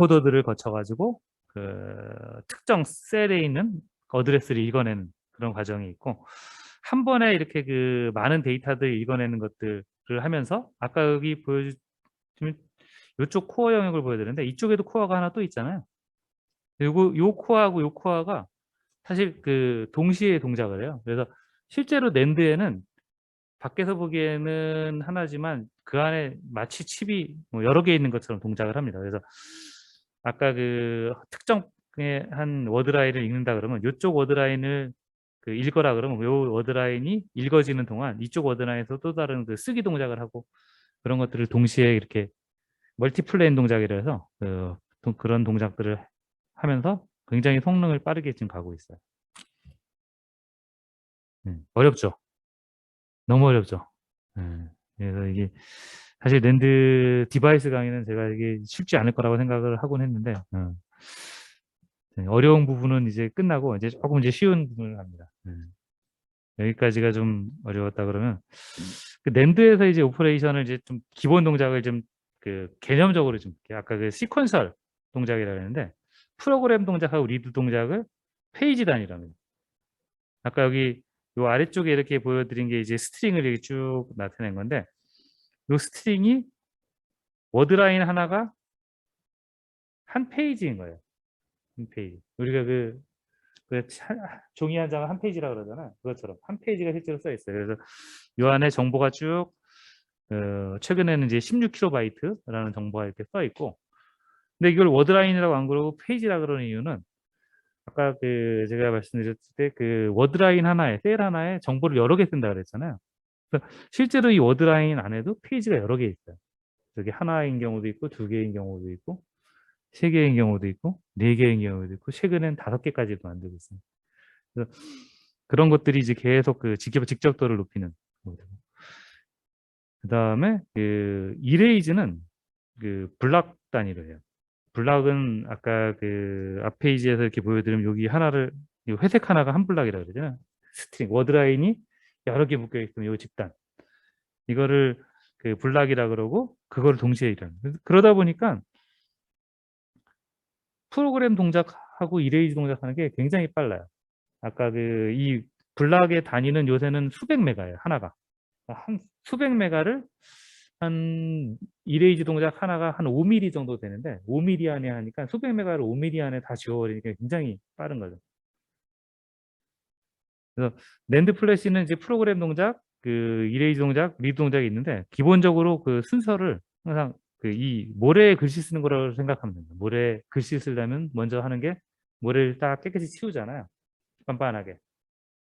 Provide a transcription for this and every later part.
코드들을 거쳐가지고 그 특정 셀에 있는 어드레스를 읽어내는 그런 과정이 있고, 한 번에 이렇게 그 많은 데이터들 읽어내는 것들을 하면서 아까 여기 보여주면 이쪽 코어 영역을 보여드렸는데 이쪽에도 코어가 하나 또 있잖아요. 요 코어하고 요 코어가 사실 그 동시에 동작을 해요. 그래서 실제로 낸드에는 밖에서 보기에는 하나지만 그 안에 마치 칩이 뭐 여러 개 있는 것처럼 동작을 합니다. 그래서 아까 그 특정의 한 워드라인을 읽는다 그러면 이쪽 워드라인을 그 읽어라 그러면 이 워드라인이 읽어지는 동안 이쪽 워드라인에서 또 다른 그 쓰기 동작을 하고 그런 것들을 동시에 이렇게 멀티플레인 동작이라 해서 그런 동작들을 하면서 굉장히 성능을 빠르게 지금 가고 있어요. 어렵죠. 너무 어렵죠. 그래서 이게 사실 낸드 디바이스 강의는 제가 이게 쉽지 않을 거라고 생각을 하곤 했는데 어려운 부분은 이제 끝나고 이제 조금 이제 쉬운 부분을 합니다. 여기까지가 좀 어려웠다 그러면 그 낸드에서 이제 오퍼레이션을 이제 좀 기본 동작을 좀 그 개념적으로 좀 아까 그 시퀀셜 동작이라고 했는데 프로그램 동작하고 리드 동작을 페이지 단위랍니다. 아까 여기 요 아래쪽에 이렇게 보여드린 게 이제 스트링을 이렇게 쭉 나타낸 건데 요 스트링이 워드라인 하나가 한 페이지인 거예요. 한 페이지. 우리가 종이 한 장을 한 페이지라 그러잖아요. 그것처럼 한 페이지가 실제로 써 있어요. 그래서 이 안에 정보가 쭉 최근에는 이제 16KB 라는 정보가 이렇게 써 있고, 근데 이걸 워드라인이라고 안 그러고 페이지라 그러는 이유는 아까 그 제가 말씀드렸을 때 그 워드라인 하나에 셀 하나에 정보를 여러 개 쓴다 그랬잖아요. 그래서 실제로 이 워드라인 안에도 페이지가 여러 개 있어요. 여기 하나인 경우도 있고 두 개인 경우도 있고 세 개인 경우도 있고 네 개인 경우도 있고 최근엔 5개까지도 만들고 있습니다. 그래서 그런 것들이 이제 계속 그 직접도를 높이는 거거든요. 그다음에 그 이레이즈는 그 블락 단위로 해요. 블락은 아까 그 앞 페이지에서 이렇게 보여드리면 여기 하나를 회색 하나가 한 블락이라고 그러잖아요. 스트링 워드라인이 여러 개 묶여 있으면 이 집단 이거를 그 블락이라 그러고 그거를 동시에 일하는. 그러다 보니까 프로그램 동작하고 이레이즈 동작하는 게 굉장히 빨라요. 아까 그 이 블락의 단위는 요새는 수백 메가예요. 하나가. 한 수백 메가를 한 이레이즈 동작 하나가 한 5mm 정도 되는데 5mm 안에 하니까 수백 메가를 5mm 안에 다 지워버리니까 굉장히 빠른 거죠. 그래서 낸드 플래시는 이제 프로그램 동작, 그 이레이즈 동작, 리드 동작이 있는데 기본적으로 그 순서를 항상 그 이 모래에 글씨 쓰는 거라고 생각하면 됩니다. 모래에 글씨 쓰려면 먼저 하는 게 모래를 딱 깨끗이 치우잖아요. 빤빤하게.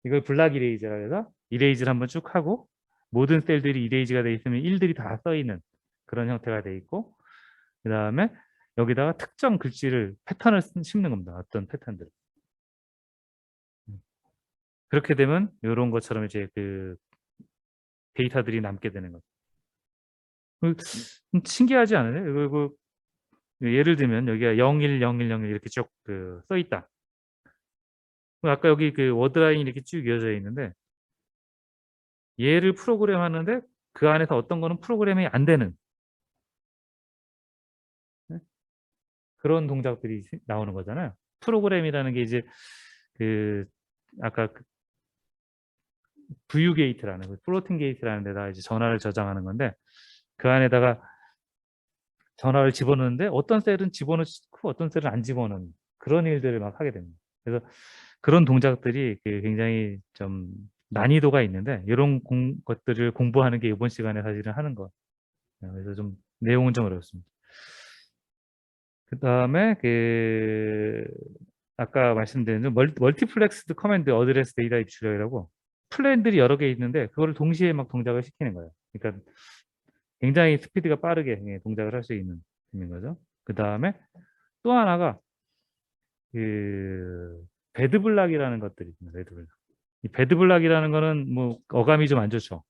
이걸 블락 이레이즈라고 해서 이레이즈를 한번 쭉 하고 모든 셀들이 이레이즈가 돼 있으면 일들이 다 써 있는 그런 형태가 돼 있고 그 다음에 여기다가 특정 글씨를 패턴을 심는 겁니다. 어떤 패턴들. 그렇게 되면 이런 것처럼 이제 그 데이터들이 남게 되는 거죠. 신기하지 않아요? 예를 들면 여기가 010101 이렇게 쭉 그 써 있다. 아까 여기 그 워드라인이 이렇게 쭉 이어져 있는데 얘를 프로그램 하는데 그 안에서 어떤 거는 프로그램이 안 되는 네? 그런 동작들이 나오는 거잖아요. 프로그램이라는 게 이제 그 아까 그 VU 게이트라는 그 플로팅 게이트라는 데다가 이제 전화를 저장하는 건데 그 안에다가 전화를 집어넣는데 어떤 셀은 집어넣고 어떤 셀은 안 집어넣는 그런 일들을 막 하게 됩니다. 그래서 그런 동작들이 굉장히 좀 난이도가 있는데 이런 것들을 공부하는 게 이번 시간에 사실은 하는 거. 그래서 좀 내용은 좀 어렵습니다. 그 다음에 그 아까 말씀드린 멀티플렉스드 커맨드 어드레스 데이터 입출력이라고 플랜들이 여러 개 있는데 그거를 동시에 막 동작을 시키는 거예요. 그러니까 굉장히 스피드가 빠르게 동작을 할 수 있는 거죠. 그 다음에 또 하나가 그 배드블락이라는 것들이 있습니다. 배드블락. 이 배드블락이라는 거는 뭐 어감이 좀 안 좋죠.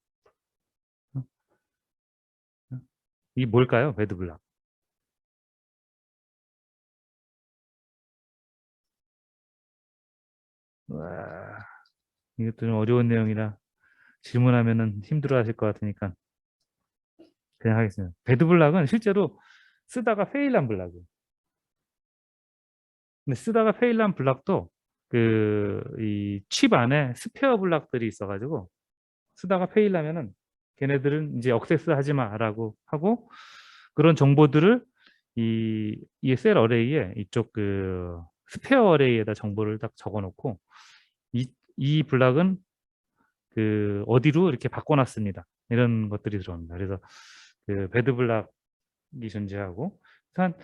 이 뭘까요? 배드블락. 와, 이것도 좀 어려운 내용이라 질문하면은 힘들어 하실 것 같으니까 그냥 하겠습니다. 배드블락은 실제로 쓰다가 페일한 블락이에요. 근데 쓰다가 페일난 블락도 이 칩 안에 스페어 블락들이 있어 가지고 쓰다가 페일나면은 걔네들은 이제 "억세스 하지 마."라고 하고, 그런 정보들을 이 셀 어레이에 이쪽 스페어 어레이에다 정보를 딱 적어 놓고 이 블락은 어디로 이렇게 바꿔 놨습니다. 이런 것들이 들어옵니다. 그래서 배드 블락이 존재하고 한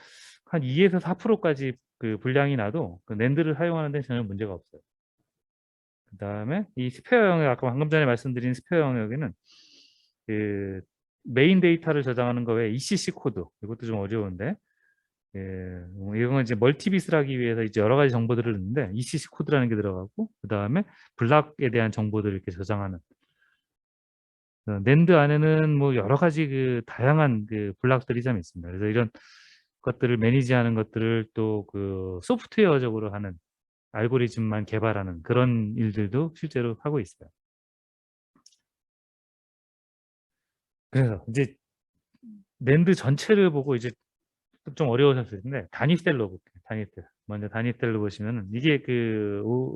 2에서 4% 까지 불량이 나도 낸드를 사용하는 데는 전혀 문제가 없어요. 그다음에 이 스페어 영역, 아까 방금 전에 말씀드린 스페어 영역에는 메인 데이터를 저장하는 거 외에 ECC 코드, 이것도 좀 어려운데, 이건 이제 멀티빗을 하기 위해서 이제 여러 가지 정보들을 넣는데 ECC 코드라는 게 들어가고, 그다음에 블락에 대한 정보들을 이렇게 저장하는, 낸드 안에는 뭐 여러 가지 다양한 블락들이 좀 있습니다. 그래서 이런 것들을 매니지하는 것들을 또 소프트웨어적으로 하는, 알고리즘만 개발하는 그런 일들도 실제로 하고 있어요. 그래서 이제 낸드 전체를 보고 이제 좀 어려우셨을 텐데, 단위셀로 볼게요. 단위셀. 먼저 단위셀로 보시면은 이게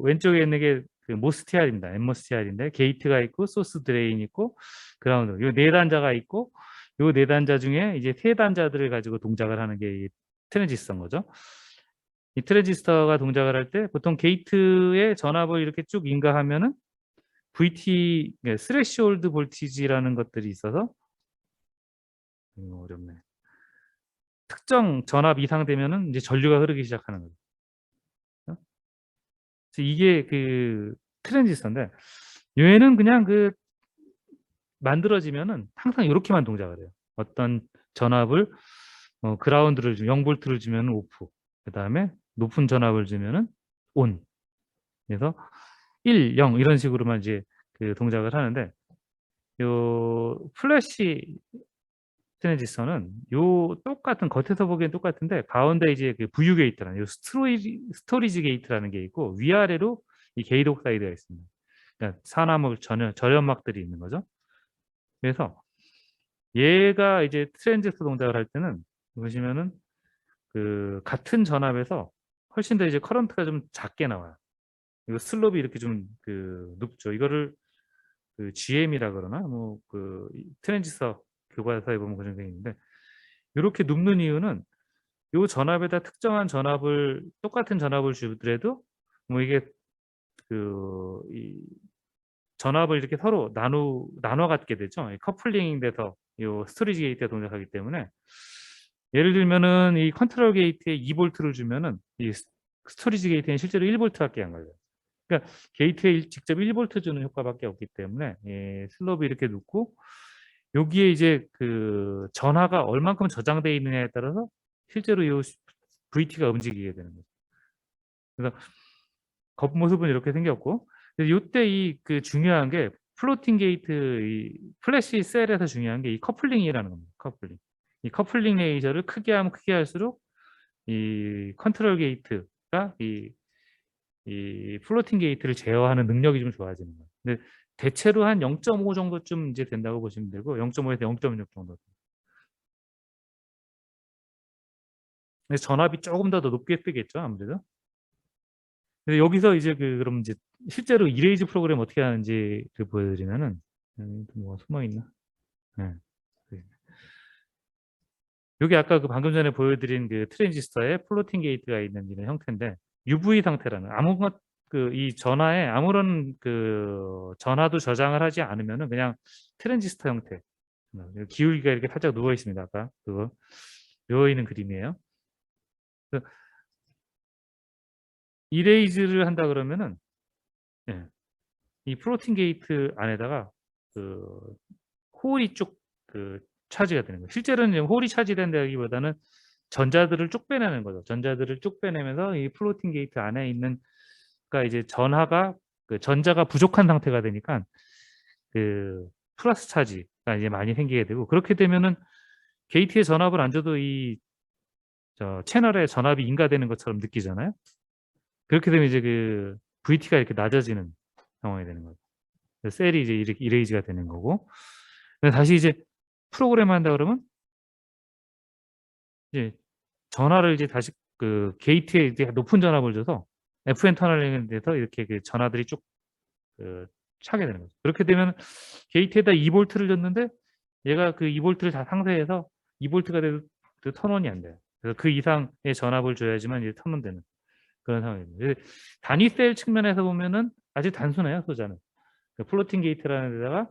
왼쪽에 있는 게 모스티알입니다. 엠모스티알인데 게이트가 있고 소스 드레인 있고 그라운드. 요 네 단자가 있고, 요 네 단자 중에 이제 세 단자들을 가지고 동작을 하는 게 이 트랜지스터인 거죠. 이 트랜지스터가 동작을 할 때 보통 게이트에 전압을 이렇게 쭉 인가하면은 VT, 스레시홀드 볼티지라는 것들이 있어서, 어렵네. 특정 전압 이상 되면은 이제 전류가 흐르기 시작하는 거죠. 어? 그래서 이게 트랜지스터인데, 얘는 그냥 만들어지면은 항상 요렇게만 동작을 해요. 어떤 전압을 그라운드를 0볼트를 주면 오프, 그다음에 높은 전압을 주면은 온. 그래서 1, 0 이런 식으로만 이제 동작을 하는데, 요 플래시 트랜지스터는 요 똑같은, 겉에서 보기엔 똑같은데 가운데 이제 VU 게이트라는 요 스토리지 게이트라는 게 있고, 위아래로 이 게이트 옥사이드가 있습니다. 그러니까 산화물 절연막들이 있는 거죠. 그래서 얘가 이제 트랜지스터 동작을 할 때는 보시면은 같은 전압에서 훨씬 더 이제 커런트가 좀 작게 나와요. 이거 슬롭이 이렇게 좀 높죠. 이거를 GM이라 그러나 뭐 트랜지스터 교과서에 보면 그런 게 있는데, 요렇게 눕는 이유는 요 전압에다 특정한 전압을, 똑같은 전압을 주더라도 뭐 이게 이 전압을 이렇게 서로 나눠 갖게 되죠. 이 커플링 돼서 요 스토리지 게이트가 동작하기 때문에, 예를 들면은 이 컨트롤 게이트에 2볼트를 주면은 이 스토리지 게이트에는 실제로 1볼트밖에 안 걸려요. 그러니까 게이트에 직접 1볼트 주는 효과밖에 없기 때문에, 슬롭이 이렇게 놓고 여기에 이제 전하가 얼만큼 저장되어 있느냐에 따라서 실제로 요 VT가 움직이게 되는 거죠. 그래서 겉모습은 이렇게 생겼고, 요때 중요한 게 플로팅 게이트, 이 플래시 셀에서 중요한 게 이 커플링이라는 겁니다. 커플링. 이 커플링 레이저를 크게 하면 크게 할수록 이 컨트롤 게이트가 이 플로팅 게이트를 제어하는 능력이 좀 좋아지는 거예요. 근데 대체로 한 0.5 정도쯤 이제 된다고 보시면 되고, 0.5에서 0.6 정도. 그래서 전압이 조금 더 높게 뜨겠죠, 아무래도. 근데 여기서 이제 그럼 이제 실제로 이레이즈 프로그램 어떻게 하는지를 보여드리면은, 여기 뭐가 숨어 있나? 네. 요게 아까 방금 전에 보여드린 트랜지스터에 플로팅 게이트가 있는 이런 형태인데, UV 상태라는, 아무것 이 전하에 아무런 전하도 저장을 하지 않으면은 그냥 트랜지스터 형태. 기울기가 이렇게 살짝 누워 있습니다. 아까 누워 있는 그림이에요. 이레이즈를 한다 그러면은, 예, 이 플로팅 게이트 안에다가 홀이 쭉 차지가 되는 거예요. 실제로는 홀이 차지된다기보다는 전자들을 쭉 빼내는 거죠. 전자들을 쭉 빼내면서 이 플로팅 게이트 안에 있는, 그러니까 이제 전하가 전자가 부족한 상태가 되니까 플러스 차지가 이제 많이 생기게 되고, 그렇게 되면은 게이트에 전압을 안 줘도 이 채널에 전압이 인가되는 것처럼 느끼잖아요. 그렇게 되면 이제 VT가 이렇게 낮아지는 상황이 되는 거죠. 셀이 이제 이렇게 이레이즈가 되는 거고, 다시 이제 프로그램 한다 그러면 이제 전화를 이제 다시 그 게이트에 이제 높은 전압을 줘서 FN 터널링에 대해서 이렇게 그 전하들이 쭉 그 차게 되는 거죠. 그렇게 되면 게이트에다 2볼트를 줬는데 얘가 그 2볼트를 다 상쇄해서 2볼트가 돼도 턴온이 안 돼요. 그래서 그 이상의 전압을 줘야지만 이제 턴온 되는 그런 상황입니다. 단위 셀 측면에서 보면은 아주 단순해요, 소자는. 그 플로팅 게이트라는 데다가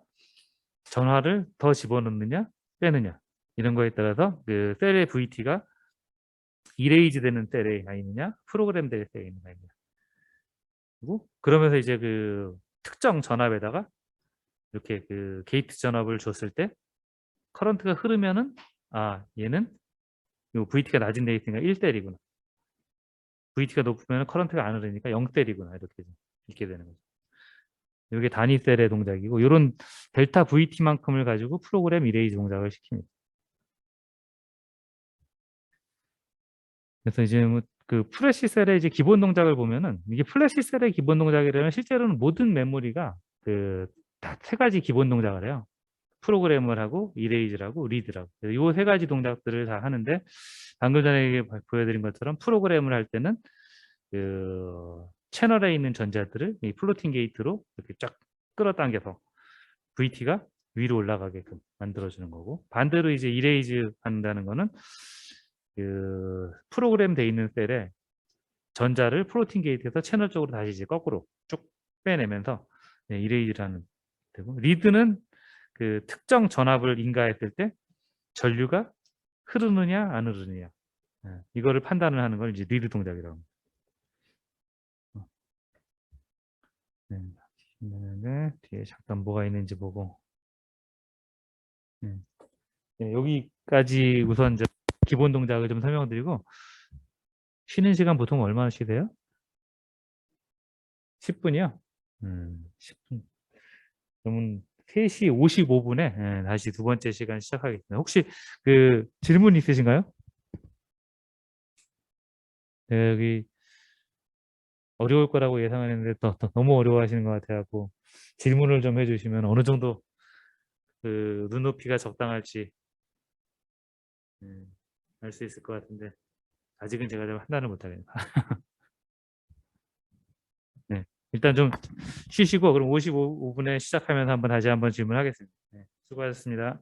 전화를 더 집어넣느냐 빼느냐 이런 거에 따라서 그 셀의 VT가 이레이즈 되는 셀에 가 있느냐 프로그램 될 셀에 있는 가 있느냐 그리고 그러면서 이제 그 특정 전압에다가 이렇게 그 게이트 전압을 줬을 때 커런트가 흐르면은 아 얘는 요 VT가 낮은 데 있으니까 1셀이구나. VT가 높으면 커런트가 안 흐르니까 0셀이구나. 이렇게 읽게 되는 거죠. 이게 단위 셀의 동작이고 요런 델타 VT만큼을 가지고 프로그램 이레이즈 동작을 시킵니다. 그래서 이제 뭐 그 플래시 셀의 이제 기본 동작을 보면은 이게 플래시 셀의 기본 동작이라면 실제로는 모든 메모리가 그 다 세 가지 기본 동작을 해요. 프로그램을 하고 이레이즈를 하고 리드라고. 요 세 가지 동작들을 다 하는데 방금 전에 보여드린 것처럼 프로그램을 할 때는 그 채널에 있는 전자들을 이 플로팅 게이트로 이렇게 쫙 끌어당겨서 VT가 위로 올라가게끔 만들어주는 거고 반대로 이제 이레이즈 한다는 거는 그 프로그램 돼 있는 셀에 전자를 플로팅 게이트에서 채널 쪽으로 다시 이제 거꾸로 쭉 빼내면서 이레이즈를 하는 되고 리드는 그 특정 전압을 인가했을 때 전류가 흐르느냐 안 흐르느냐 이거를 판단을 하는 걸 이제 리드 동작이라고 합니다. 네, 뒤에 잠깐 뭐가 있는지 보고 여기까지 우선 이제 기본 동작을 좀 설명드리고 쉬는 시간 보통 얼마나 쉬세요? 10분이요? 10분. 그러면 3시 55분에 다시 두 번째 시간 시작하겠습니다. 혹시 그 질문 있으신가요? 네, 여기 어려울 거라고 예상했는데 더 너무 어려워하시는 것 같아갖고 질문을 좀 해주시면 어느 정도 그 눈높이가 적당할지 알 수 있을 것 같은데 아직은 제가 좀 판단을 못하겠네요. 네, 일단 좀 쉬시고 그럼 55분에 시작하면서 한번 다시 한번 질문하겠습니다. 네, 수고하셨습니다.